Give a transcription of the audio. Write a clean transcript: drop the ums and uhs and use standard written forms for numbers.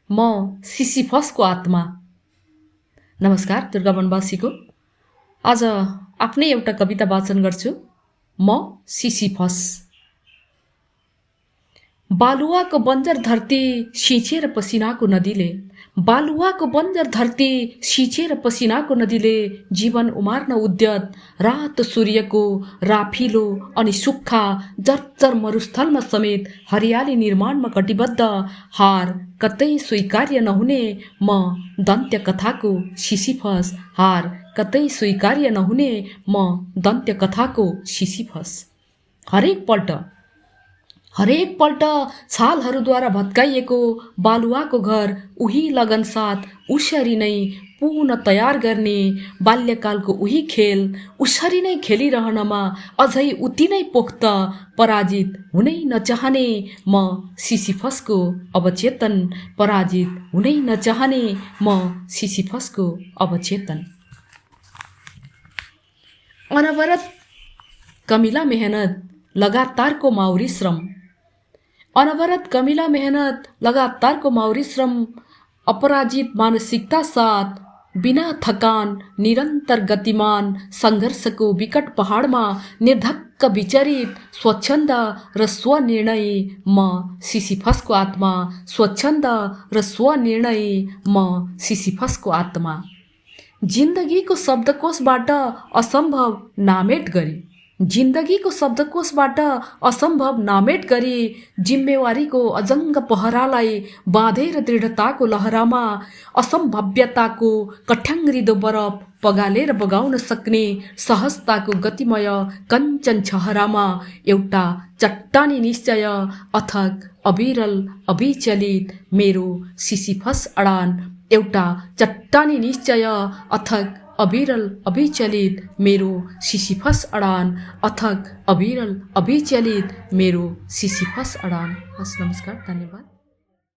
म सिसिफसको आत्मा। नमस्कार दुर्गा वनवासीको। आज आफ्नै एउटा कविता वाचन गर्छु। म सिसिफस। बालुवाको बन्जर धरती सिंचेर पसिनाको नदीले, बालुवाको बन्जर धरती सिंचेर पसिनाको नदीले जीवन उमार्न उद्यत रातो सूर्यको राफिलो अनि सुक्खा जर्जर मरुस्थलमा समेत हरियाली निर्माणमा कटिबद्ध हार कतै स्वीकार्य नहुने म दन्त्य कथाको सिसिफस। हार कतै स्वीकार्य नहुने म दन्त्य कथाको सिसिफस। हरेक पल्ट छालहरूद्वारा भत्काइएको बालुवाको घर उही लगनसाथ उसरी नै पुनः तयार गर्ने बाल्यकालको उही खेल उसरी नै खेलिरहनमा अझै उति नै पोख्त पराजित हुनै नचाहने म सिसिफसको अवचेतन। पराजित हुनै नचाहने म सिसिफसको अवचेतन। अनवरत कमिला मेहनत लगातारको माउरी श्रम, अनवरत कमिला मेहनत लगातारको माउरी श्रम, अपराजित मानसिकता साथ बिना थकान निरन्तर गतिमान सङ्घर्षको विकट पहाडमा निर्धक्क विचरित स्वच्छन्द र स्वनिर्णयी म सिसिफसको आत्मा। स्वच्छन्द र स्वनिर्णयी म सिसिफसको आत्मा। जिन्दगीको शब्दकोशबाट असम्भव नामेट गरी, जिन्दगीको शब्दकोशबाट असम्भव नामेट गरी जिम्मेवारीको अजङ्ग पहरालाई बाँधेर दृढताको लहरामा असम्भव्यताको कठ्याङ्ग्रिदो बरफ पगालेर बगाउन सक्ने सहजताको गतिमय कञ्चन छहरामा एउटा चट्टानी निश्चय अथक अविरल अविचलित मेरो सिसिफस अडान। एउटा चट्टानी निश्चय अथक अविरल अविचलित मेरो सिसिफस अडान। अथक अविरल अविचलित मेरो सिसिफस अडान। हस्, नमस्कार, धन्यवाद।